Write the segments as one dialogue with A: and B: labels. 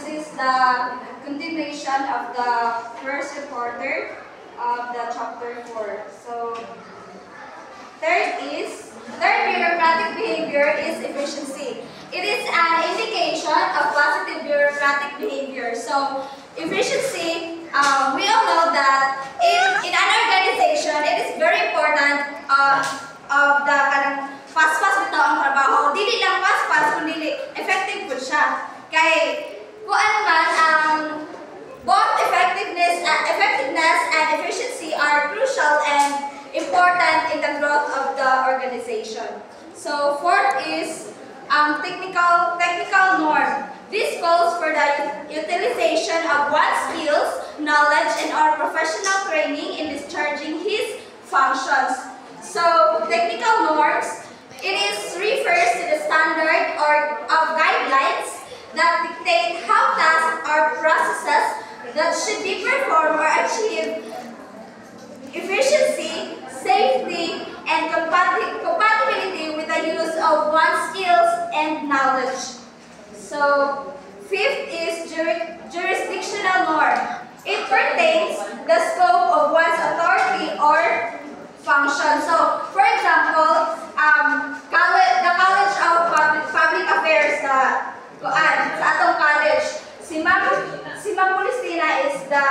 A: this is the continuation of the first reporter of the chapter 4. So, third bureaucratic behavior is efficiency. It is an indication of positive bureaucratic behavior. So, efficiency, we all know that in an organization, it is very important of the pas-pas bitaw ang trabaho. Dili lang pas-pas, kundi effective po siya. Kay, kung ano man, both effectiveness and efficiency are crucial and important in the growth of the organization. So, fourth is technical norm. This calls for the utilization of one's skills, knowledge, and or professional training in discharging his functions. So, technical norms, refers to the standard of guidelines that dictate how tasks or processes that should be performed or achieved efficiency, safety, and compatibility with the use of one's skills and knowledge. So, fifth is jurisdictional norm. It pertains the scope of one's authority or function. So, for example, the College of Public Affairs sa atong college, si Ma'am Pulistina is the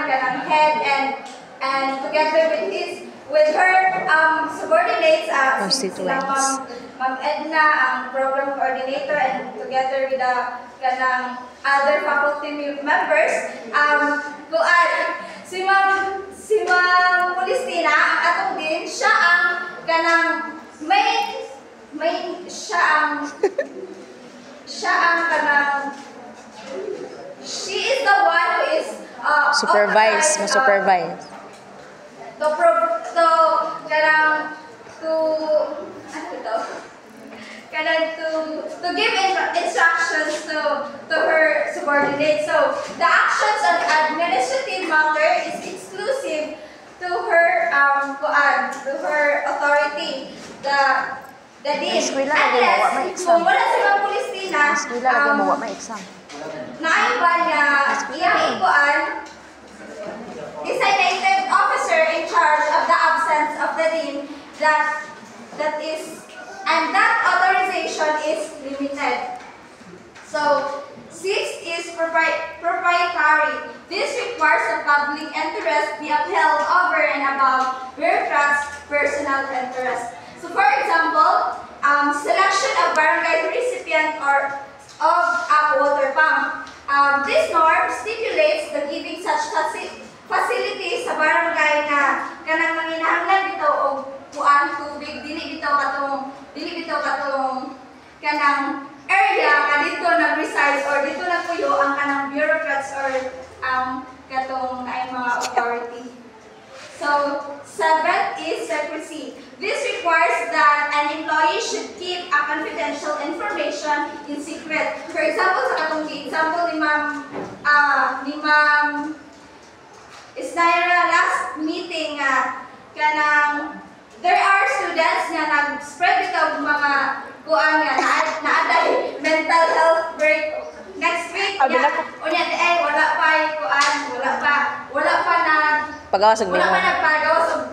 A: kanang head and together with her subordinates, Ma'am Edna, ang program coordinator, and together with the other faculty members, si Ma'am Pulistina, ang atong din, siya ang she is the one who is
B: supervise.
A: To give instructions to her subordinates. So the actions on administrative matter is exclusive to her authority. The dean. Unless kung wala si Ma'am Pulistina, naiba niya iyang ikuan designated officer in charge of the absence of the dean and that authorization is limited. So, sixth is proprietary. This requires the public interest be upheld over and above bureaucrats' personal interest. So, for example, selection of barangay recipient or of a water pump. This norm stipulates the giving such facilities sa barangay na kanang manginahanglan bitaw og kuan tubig dili bitaw katong kanang area nga dito nag-reside or dito nagpuyo ang kanang bureaucrats or katong naay mga authority. So, seventh is secrecy. This requires that an employee should keep a confidential information in secret. For example, sa katong example ni Ma'am Isnaira last meeting kanang there are students nga nag-spread bitaw mga kuan nga naaday mental health break next week unya wala pa
B: pagawas og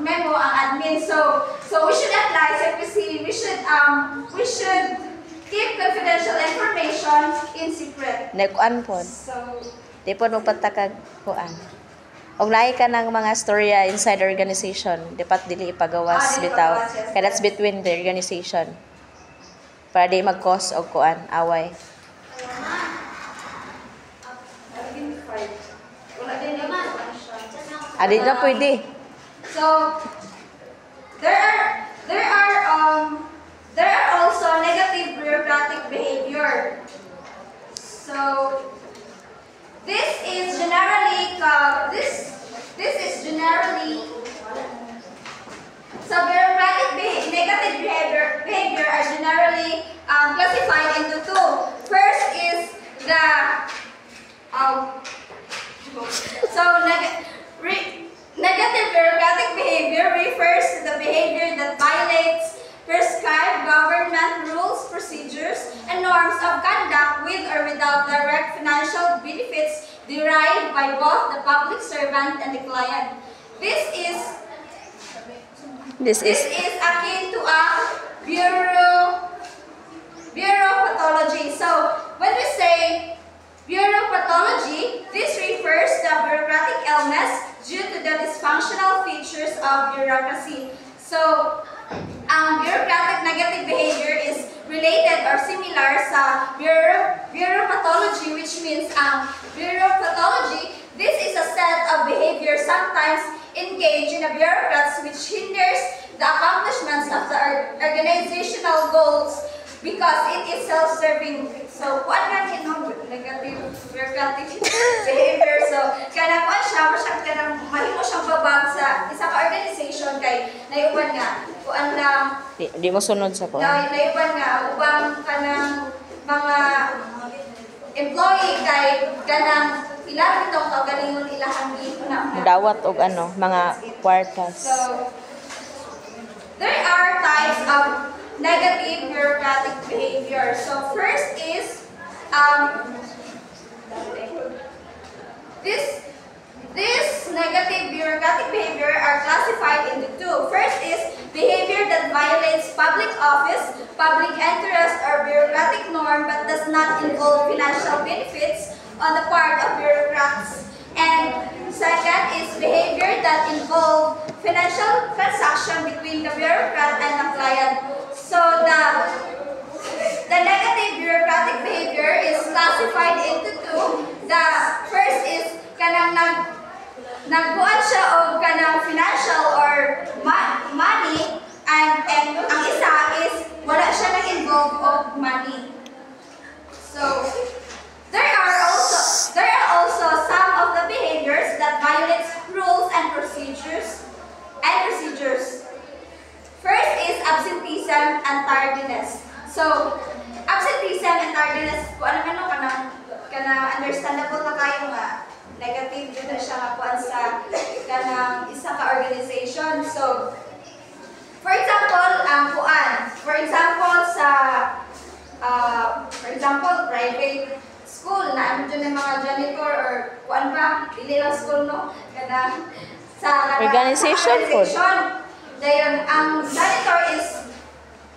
A: memo ang admin. So we should apply secrecy. We should keep confidential information in secret.
B: Nekuan po.
A: So
B: di po magpatakag kuan. Og naay ka ng mga storya inside the organization, dapat dili ipagawas bitaw. Kaya that's between the organization. Para di mag-cause og kuan away. Adi na pwede.
A: So there are also negative bureaucratic behavior. So this is generally negative behavior are generally classified into two. First is the negative bureaucratic behavior refers to the behavior that violates prescribed government rules, procedures, and norms of conduct with or without direct financial financial benefits derived by both the public servant and the client. This is akin to a bureaucracy. So when we say bureaucracy, this refers to bureaucratic illness due to the dysfunctional features of bureaucracy. So bureaucratic negative behavior is related or similar sa bureaucracy, which means bureaucracy, this is a set of behavior sometimes engaged in a bureaucrats which hinders the accomplishments of the organizational goals because it is self-serving. So, kuan nga negative bureaucratic behavior. So, kanang kuan siya kanang mahimo siyang babag sa isa ka organization kay nayuban nga kuan lang
B: di mo sunod sa ko.
A: Nayuban nga ubang kanang mga employee kay kanang ilang itong kaugalingon ilahang gihuna.
B: Dawat og mga kwartas.
A: So, there are types of negative bureaucratic behavior. So first is this negative bureaucratic behavior are classified into two. First is behavior that violates public office, public interest, or bureaucratic norm but does not involve financial benefits on the part of bureaucrats. And second is behavior that involve financial transaction between the bureaucrat and the client. So the negative bureaucratic behavior is classified into two. The first is kanang nagbuhat siya og kanang financial or money, and ang isa is wala siya nag-involve of money. So there are also some of the behaviors that violates rules and procedures. First is absenteeism and tardiness. So absenteeism and tardiness, kung ano kanang understandable na kayo nga negative yun na siya kuan sa kanang isa ka organization. So for example, private school na ano dyan yung mga janitor or kuan ba, dili lang school no, kanang sa
B: organization.
A: Dayon ang janitor is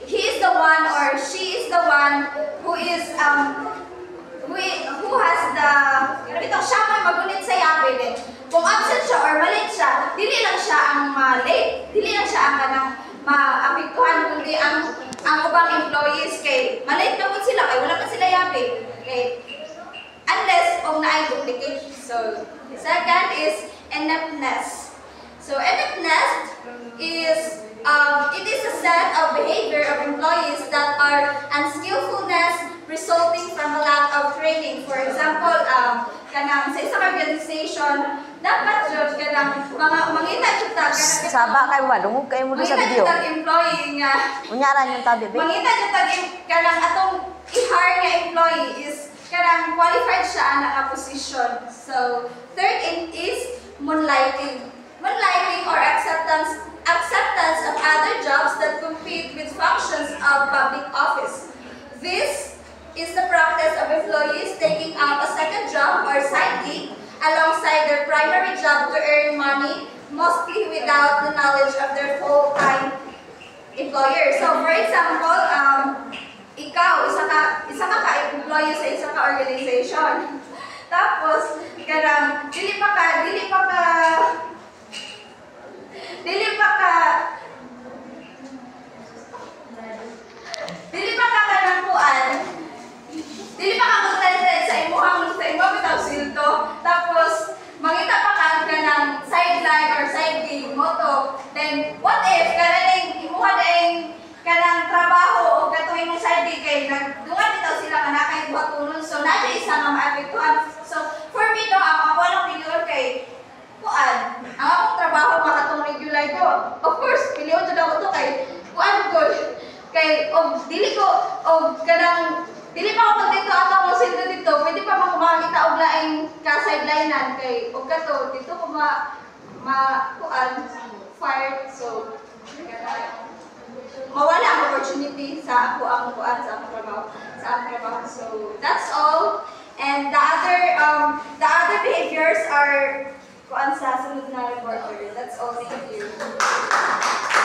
A: he is the one or she is the one who is who has the siya may magunit sa yabi. Kung absent siya or malate siya, dili lang siya ang late, dili lang siya ang kanang maapektuhan, kundi ang ubang employees kay malate na po sila kay wala pa sila yabi. Okay. Unless naay duplicate. So second is ineptness. So ineptness is it is a set of behavior of employees that are unskillfulness resulting from a lack of training. For example, kanang sa isang organization, dapat jud kanang mangita jud ta kanang
B: saba kay dungog kay mo sa video.
A: Mangita jud employee nga.
B: Unyaran yung tabi.
A: Mangita jud kanang atong i-hire nga employee is kanang qualified siya na position. So third is moonlighting. Moonlighting or acceptance of other jobs that compete with functions of public office. This is the practice of employees taking up a second job or side gig alongside their primary job to earn money, mostly without the knowledge of their full-time employer. So for example, ikaw, isa ka employee sa isa ka organization. Tapos, kanang dili pa ka contented sa imong bitaw sildo. Tapos mangita pa ka ng sideline or side gig moto. Then what if kanang imuha kanang trabaho o katuwing mong side gig kay nagdungan bitaw sila nga nakay buhaton. So nadya isa nga maapektuhan. So for me no, ang ako lang piliyon kay ang akong trabaho makatong regular ko. Of course, piliyon jud ako to kay good. Kay dili pa ako dito ato mo sildo dito, pwede pa makita og laing ka sidelinean kay og kato dito ko fired. So mawala ang opportunity sa ako ang trabaho. So that's all. And the other behaviors are kuan sa sunod na reporter. That's all. Thank you.